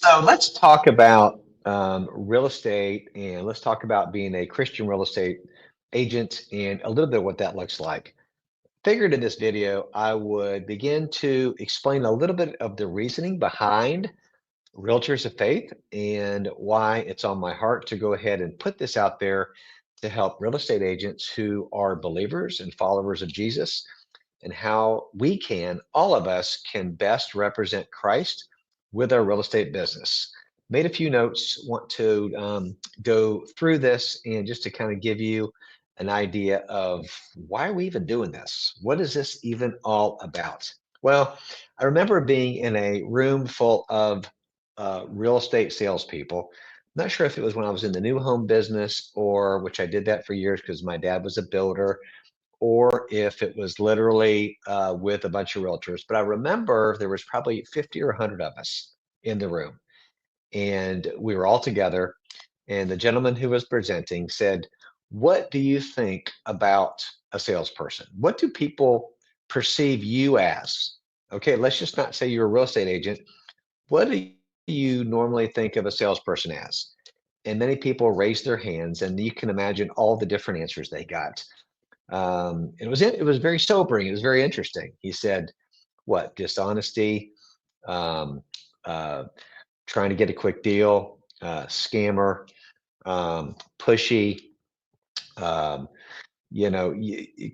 So let's talk about real estate and let's talk about being a Christian real estate agent and a little bit what that looks like. Figured in this video, I would begin to explain a little bit of the reasoning behind Realtors of Faith and why it's on my heart to go ahead and put this out there to help real estate agents who are believers and followers of Jesus and how we can, all of us, can best represent Christ with our real estate business. Made a few notes, want to go through this and just to kind of give you an idea of why are we even doing this? What is this even all about? Well, I remember being in a room full of real estate salespeople. Not sure if it was when I was in the new home business or which I did that for years because my dad was a builder or if it was literally with a bunch of realtors. But I remember there was probably 50 or 100 of us in the room, and we were all together. And the gentleman who was presenting said, "What do you think about a salesperson? What do people perceive you as?" Okay, let's just not say you're a real estate agent. What do you normally think of a salesperson as? And many people raised their hands, and you can imagine all the different answers they got. It was very sobering. It was very interesting. He said, "What dishonesty, um, uh, trying to get a quick deal, scammer, pushy, um,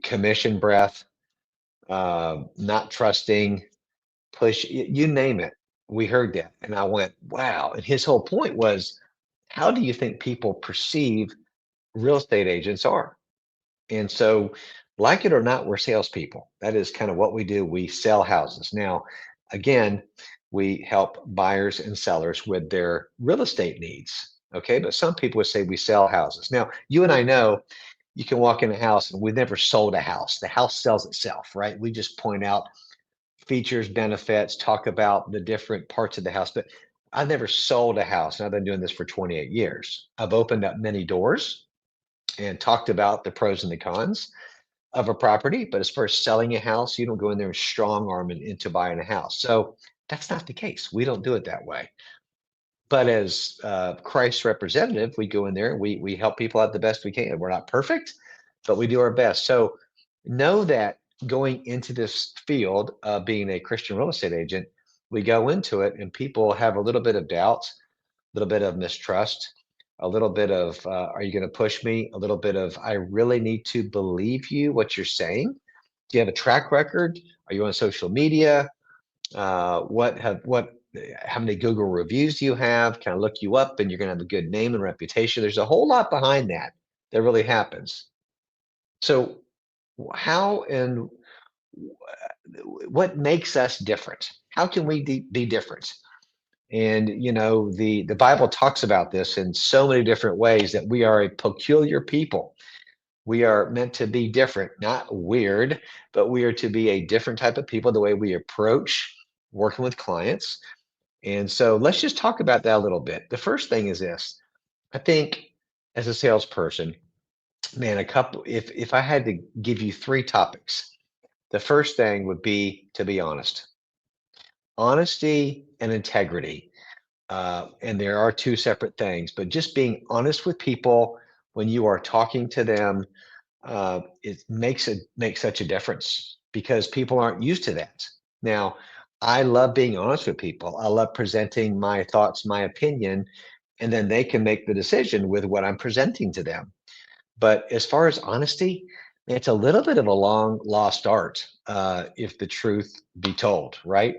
commission breath, not trusting, you name it." We heard that, and I went, "Wow!" And his whole point was, how do you think people perceive real estate agents are? And so, like it or not, we're salespeople. That is kind of what we do. We sell houses. Now, again, we help buyers and sellers with their real estate needs. Okay. But some people would say we sell houses. Now, you and I know you can walk in a house and we've never sold a house. The house sells itself, right? We just point out features, benefits, talk about the different parts of the house. But I've never sold a house. And I've been doing this for 28 years. I've opened up many doors and talked about the pros and the cons of a property. But as far as selling a house, you don't go in there and strong arm into buying a house. So that's not the case. We don't do it that way. But as Christ's representative, we go in there and we help people out the best we can. We're not perfect, but we do our best. So know that going into this field of being a Christian real estate agent, we go into it and people have a little bit of doubt, a little bit of mistrust, a little bit of, are you going to push me? A little bit of, I really need to believe you, what you're saying. Do you have a track record? Are you on social media? What how many Google reviews do you have? Can I look you up and you're going to have a good name and reputation? There's a whole lot behind that that really happens. So how and what makes us different? How can we be different? And the Bible talks about this in so many different ways that we are a peculiar people. We are meant to be different, not weird, but we are to be a different type of people, the way we approach working with clients. And so let's just talk about that a little bit. The first thing is this. I think as a salesperson, man, if I had to give you three topics, the first thing would be to be honest. Honesty and integrity. And there are two separate things, but just being honest with people when you are talking to them, it makes such a difference because people aren't used to that. Now, I love being honest with people. I love presenting my thoughts, my opinion, and then they can make the decision with what I'm presenting to them. But as far as honesty, it's a little bit of a long lost art, if the truth be told, right?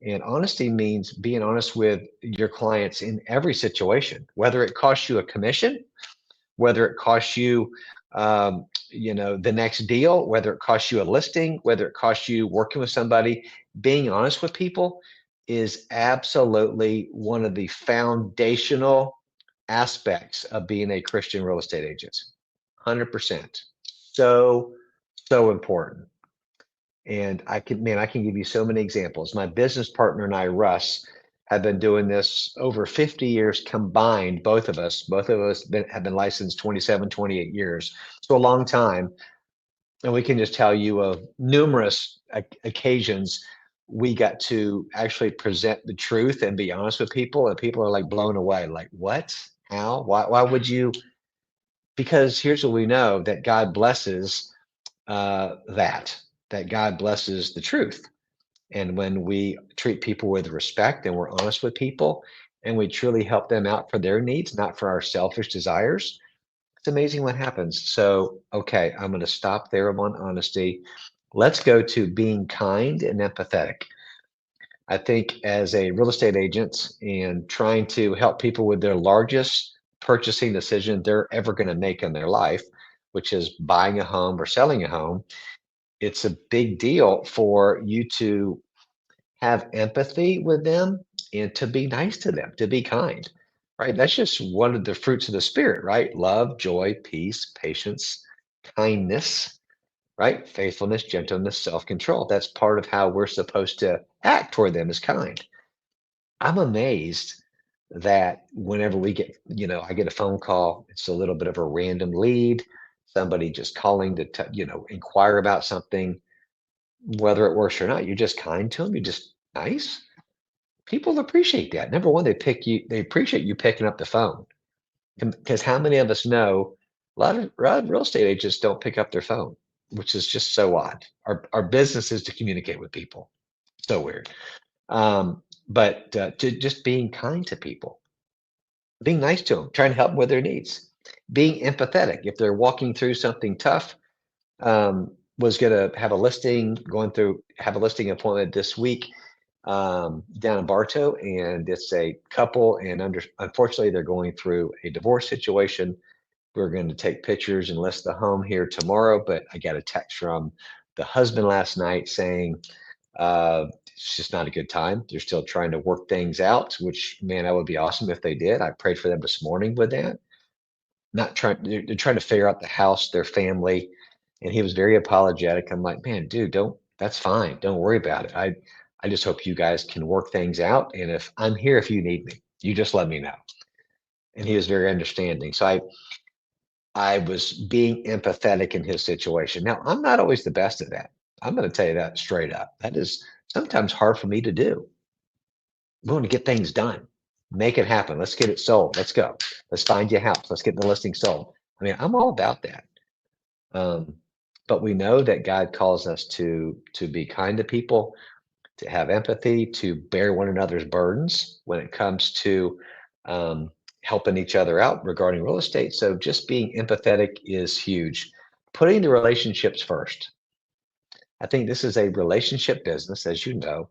And honesty means being honest with your clients in every situation, whether it costs you a commission, whether it costs you, the next deal, whether it costs you a listing, whether it costs you working with somebody. Being honest with people is absolutely one of the foundational aspects of being a Christian real estate agent. 100%. So, so important. And I can give you so many examples. My business partner and I, Russ, have been doing this over 50 years combined. Both of us have been licensed 27, 28 years. So a long time. And we can just tell you of numerous occasions we got to actually present the truth and be honest with people, and people are like blown away. Like, what? How? Why would you? Because here's what we know, that God blesses that God blesses the truth. And when we treat people with respect and we're honest with people and we truly help them out for their needs, not for our selfish desires, it's amazing what happens. So, okay, I'm going to stop there on honesty. Let's go to being kind and empathetic. I think as a real estate agent and trying to help people with their largest purchasing decision they're ever going to make in their life, which is buying a home or selling a home, it's a big deal for you to have empathy with them and to be nice to them, to be kind, right? That's just one of the fruits of the spirit, right? Love, joy, peace, patience, kindness, right? Faithfulness, gentleness, self-control. That's part of how we're supposed to act toward them, is kind. I'm amazed that whenever we get, I get a phone call, it's a little bit of a random lead, somebody just calling to, inquire about something, whether it works or not. You're just kind to them. You're just nice. People appreciate that. Number one, they appreciate you picking up the phone. Because how many of us know a lot of real estate agents don't pick up their phone, which is just so odd. Our business is to communicate with people. So weird. But to just being kind to people, being nice to them, trying to help them with their needs, being empathetic. If they're walking through something tough, was going to have a listing appointment this week down in Bartow, and it's a couple, and unfortunately, they're going through a divorce situation. We're going to take pictures and list the home here tomorrow, but I got a text from the husband last night saying it's just not a good time. They're still trying to work things out, which, man, that would be awesome if they did. I prayed for them this morning with that. Not trying, they're trying to figure out the house, their family, and he was very apologetic. I'm like, man, dude, don't. That's fine. Don't worry about it. I just hope you guys can work things out. And if I'm here, if you need me, you just let me know. And he was very understanding. So I was being empathetic in his situation. Now, I'm not always the best at that. I'm going to tell you that straight up. That is sometimes hard for me to do. We want to get things done, make it happen. Let's get it sold. Let's go. Let's find you a house. Let's get the listing sold. I mean, I'm all about that. Um, but we know that God calls us to be kind to people, to have empathy, to bear one another's burdens when it comes to um, helping each other out regarding real estate. So just being empathetic is huge. Putting the relationships first. I think this is a relationship business, as you know.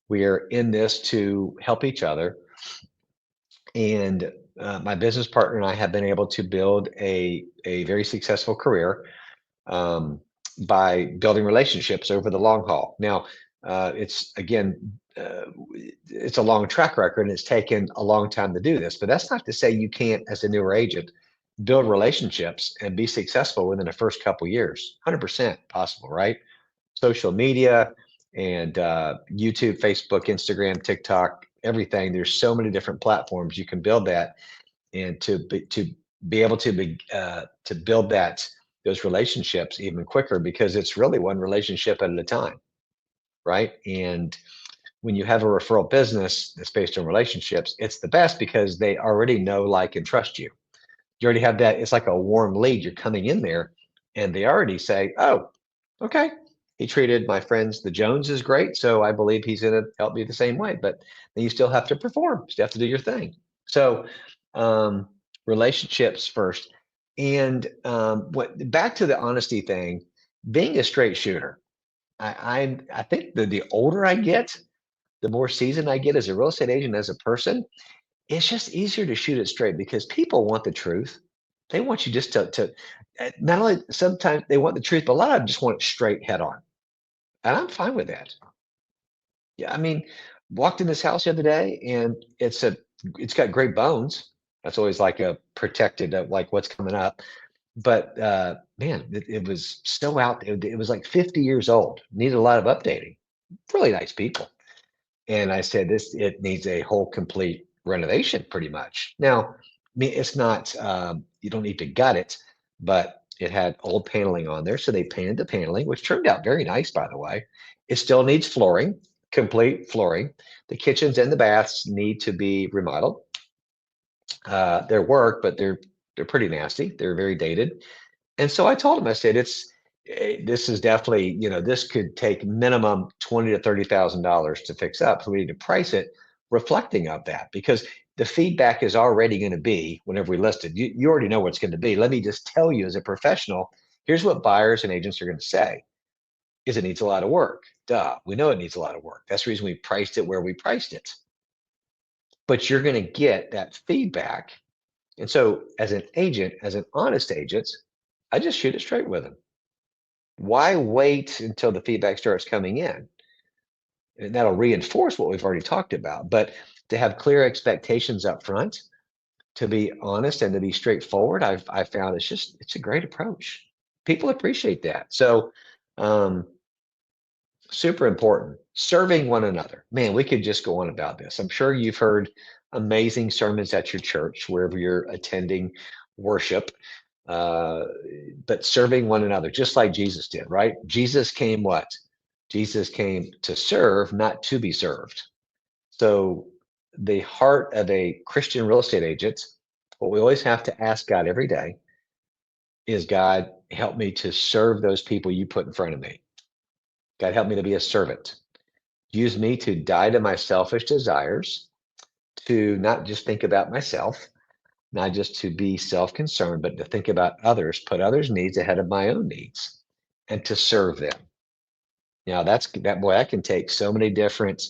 We are in this to help each other. And my business partner and I have been able to build a very successful career um, by building relationships over the long haul. Now, it's again, it's a long track record, and it's taken a long time to do this. But that's not to say you can't, as a newer agent, build relationships and be successful within the first couple years. 100% possible, right? Social media and YouTube, Facebook, Instagram, TikTok, everything. There's so many different platforms you can build that, and to be able to build those relationships even quicker, because it's really one relationship at a time, right? And when you have a referral business that's based on relationships, it's the best because they already know, like, and trust you. You already have that. It's like a warm lead. You're coming in there, and they already say, "Oh, okay, he treated my friends, the Joneses, great, so I believe he's going to help me the same way." But then you still have to perform. You still have to do your thing. So, um, relationships first. And what back to the honesty thing, being a straight shooter. I think the older I get, the more seasoned I get as a real estate agent, as a person, it's just easier to shoot it straight because people want the truth. They want you just to not only sometimes they want the truth, but a lot of them just want it straight head on. And I'm fine with that. Yeah, I mean, walked in this house the other day, and it's got great bones. That's always like a protected like what's coming up. But man, it was so out. It was like 50 years old. Needed a lot of updating. Really nice people. And I said, it needs a whole complete renovation, pretty much. Now, I mean, it's not, you don't need to gut it, but it had old paneling on there. So they painted the paneling, which turned out very nice, by the way. It still needs flooring. complete flooring. The kitchens and the baths need to be remodeled. They're work, but they're pretty nasty. They're very dated. And so I told him, I said, this is definitely, this could take minimum 20 to $30,000 to fix up. So we need to price it reflecting of that, because the feedback is already going to be whenever we list it. You already know what it's going to be. Let me just tell you as a professional, here's what buyers and agents are going to say is it needs a lot of work. Duh, we know it needs a lot of work. That's the reason we priced it where we priced it. But you're going to get that feedback. And so as an agent, as an honest agent, I just shoot it straight with them. Why wait until the feedback starts coming in? And that'll reinforce what we've already talked about. But to have clear expectations up front, to be honest and to be straightforward, I've found it's a great approach. People appreciate that. So super important. Serving one another. Man, we could just go on about this. I'm sure you've heard amazing sermons at your church, wherever you're attending worship. But serving one another, just like Jesus did, right? Jesus came what? Jesus came to serve, not to be served. So the heart of a Christian real estate agent, what we always have to ask God every day is, God, help me to serve those people you put in front of me. God, help me to be a servant. Use me to die to my selfish desires, to not just think about myself, not just to be self-concerned, but to think about others, put others' needs ahead of my own needs, and to serve them. Now that can take so many different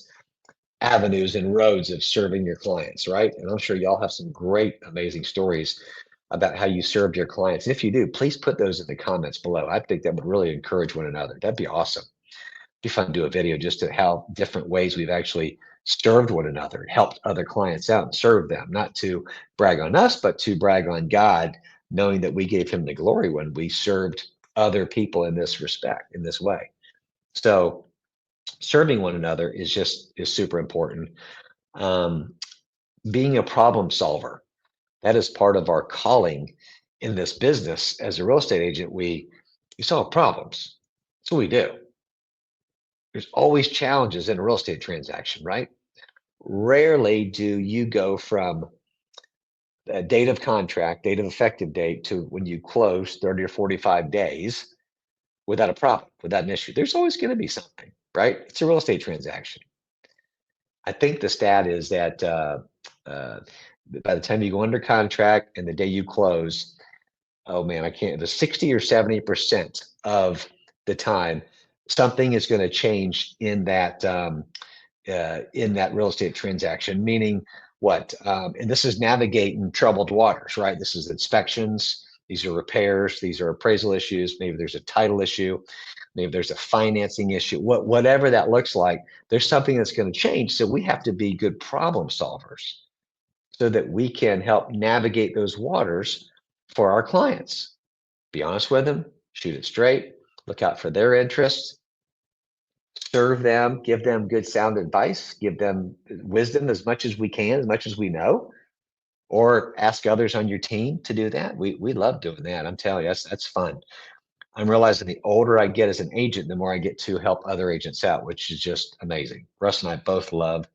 avenues and roads of serving your clients, right? And I'm sure y'all have some great, amazing stories about how you served your clients. And if you do, please put those in the comments below. I think that would really encourage one another. That'd be awesome. It'd be fun to do a video just to how different ways we've actually served one another, helped other clients out and served them, not to brag on us, but to brag on God, knowing that we gave him the glory when we served other people in this respect, in this way. So serving one another is super important. Um, Being a problem solver, that is part of our calling in this business. As a real estate agent, we solve problems. That's what we do. There's always challenges in a real estate transaction, right? Rarely do you go from a date of contract, date of effective date, to when you close 30 or 45 days without a problem, without an issue. There's always going to be something, right? It's a real estate transaction. I think the stat is that by the time you go under contract and the day you close, oh man, I can't, the 60 or 70% of the time, something is going to change in that real estate transaction, meaning what? And this is navigating troubled waters, right? This is inspections. These are repairs. These are appraisal issues. Maybe there's a title issue. Maybe there's a financing issue. Whatever that looks like, there's something that's going to change. So we have to be good problem solvers so that we can help navigate those waters for our clients. Be honest with them, shoot it straight, look out for their interests, serve them, give them good sound advice, give them wisdom as much as we can, as much as we know, or ask others on your team to do that. We love doing that. I'm telling you, that's fun. I'm realizing the older I get as an agent, the more I get to help other agents out, which is just amazing. Russ and I both love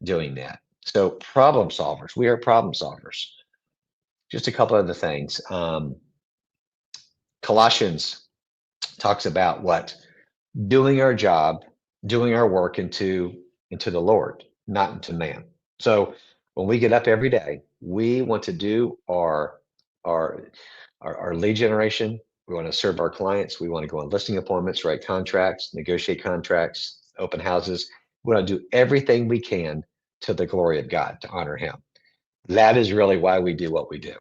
doing that. So problem solvers, we are problem solvers. Just a couple other things. Colossians talks about what? Doing our job, doing our work into the Lord, not into man. So when we get up every day, we want to do our lead generation. We want to serve our clients. We want to go on listing appointments, write contracts, negotiate contracts, open houses. We want to do everything we can to the glory of God, to honor him. That is really why we do what we do.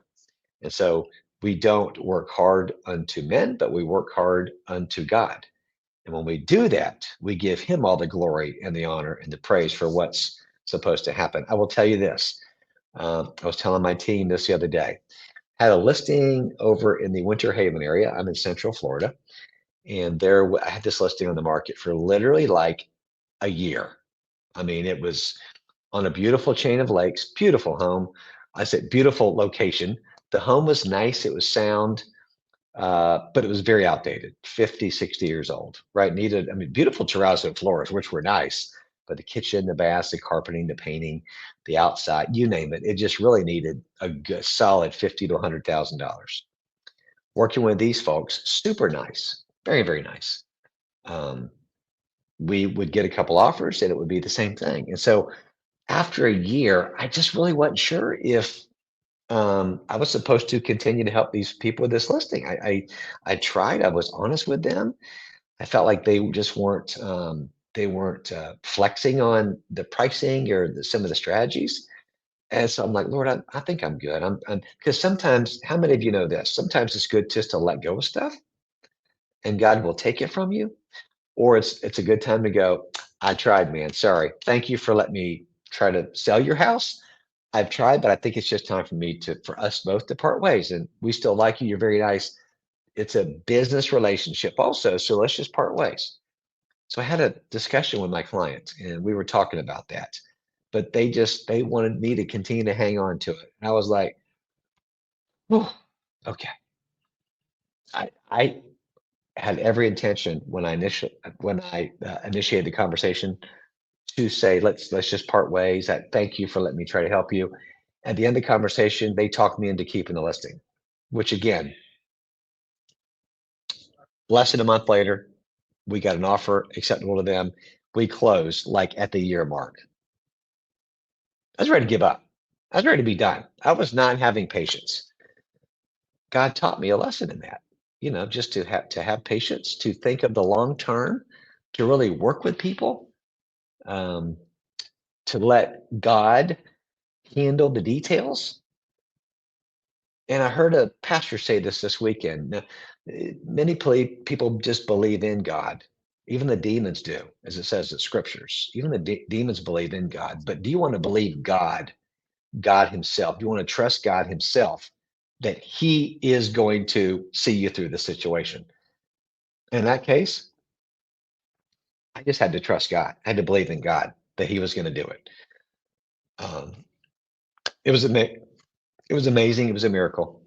And so we don't work hard unto men, but we work hard unto God. And when we do that, we give him all the glory and the honor and the praise for what's supposed to happen. I will tell you this. I was telling my team this the other day. Had a listing over in the Winter Haven area. I'm in Central Florida. And there, I had this listing on the market for literally like a year. I mean, it was on a beautiful chain of lakes, beautiful home. I said, beautiful location. The home was nice. It was sound. But it was very outdated, 50, 60 years old, right? Needed, I mean, beautiful terrazzo floors, which were nice, but the kitchen, the baths, the carpeting, the painting, the outside, you name it. It just really needed a good, solid $50,000 to $100,000. Working with these folks, super nice, very, very nice. Um, we would get a couple offers and it would be the same thing. And so after a year, I just really wasn't sure if I was supposed to continue to help these people with this listing. I tried. I was honest with them. I felt like they just weren't flexing on the pricing or some of the strategies. And so I'm like, Lord, I think I'm good. I'm because sometimes, how many of you know this? Sometimes it's good just to let go of stuff, and God will take it from you. Or it's a good time to go. I tried, man. Sorry. Thank you for letting me try to sell your house. I've tried, but I think it's just time for us both to part ways. And we still like you. You're very nice. It's a business relationship also. So let's just part ways. So I had a discussion with my client and we were talking about that. But they wanted me to continue to hang on to it. And I was like, oh, okay. I had every intention when I initiated the conversation to say, let's just part ways. Thank you for letting me try to help you. At the end of the conversation, they talked me into keeping the listing, which again, less than a month later, we got an offer acceptable to them. We closed like at the year mark. I was ready to give up. I was ready to be done. I was not having patience. God taught me a lesson in that, just to have patience, to think of the long term, to really work with people, um, to let God handle the details. And I heard a pastor say this weekend. Now, many people just believe in God. Even the demons do, as it says in scriptures. Even the demons believe in God. But do you want to believe God Himself? Do you want to trust God Himself that He is going to see you through the situation? In that case, I just had to trust God. I had to believe in God that He was going to do it. Um, it was it was amazing. It was a miracle.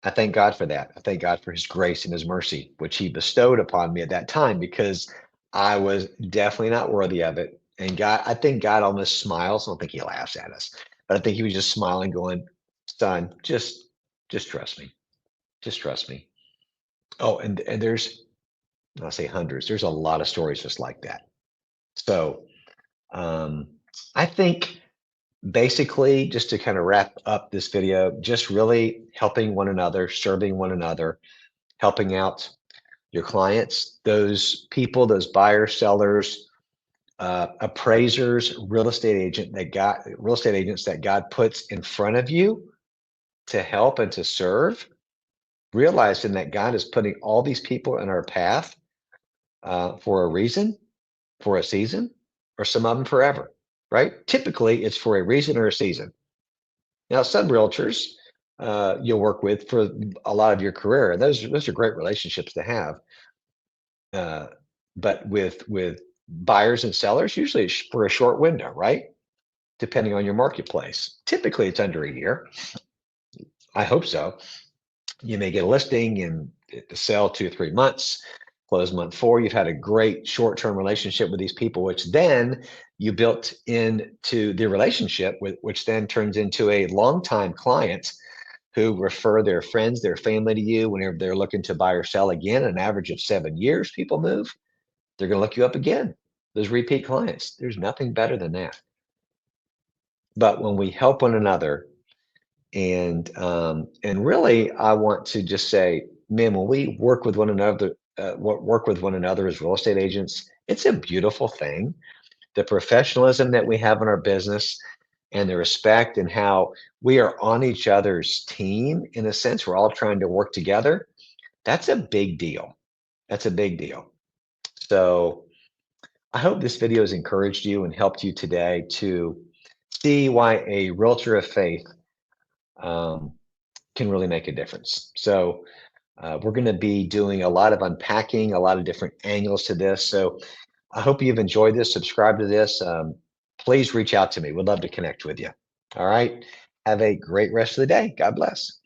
I thank God for that. I thank God for His grace and His mercy, which He bestowed upon me at that time because I was definitely not worthy of it. And I think God almost smiles. I don't think He laughs at us, but I think He was just smiling, going, "Son, just trust me. Just trust me." Oh, and I'll say hundreds. There's a lot of stories just like that. So um, I think basically, just to kind of wrap up this video, just really helping one another, serving one another, helping out your clients, those people, those buyers, sellers, appraisers, real estate agents that God puts in front of you to help and to serve, realizing that God is putting all these people in our path for a reason, for a season, or some of them forever, right? Typically, it's for a reason or a season. Now, some realtors you'll work with for a lot of your career, and those are great relationships to have. Uh, but with buyers and sellers, usually it's for a short window, right? Depending on your marketplace. Typically, it's under a year. I hope so. You may get a listing and sell 2 or 3 months, close month 4. You've had a great short-term relationship with these people, which then you built into the relationship, which then turns into a long-time client who refer their friends, their family to you whenever they're looking to buy or sell again. An average of 7 years, people move. They're going to look you up again. Those repeat clients. There's nothing better than that. But when we help one another, and really, I want to just say, man, when we work with one another as real estate agents, it's a beautiful thing. The professionalism that we have in our business and the respect and how we are on each other's team, in a sense, we're all trying to work together. That's a big deal. That's a big deal. So I hope this video has encouraged you and helped you today to see why a realtor of faith um, can really make a difference. So we're going to be doing a lot of unpacking, a lot of different angles to this. So I hope you've enjoyed this. Subscribe to this. Please reach out to me. We'd love to connect with you. All right. Have a great rest of the day. God bless.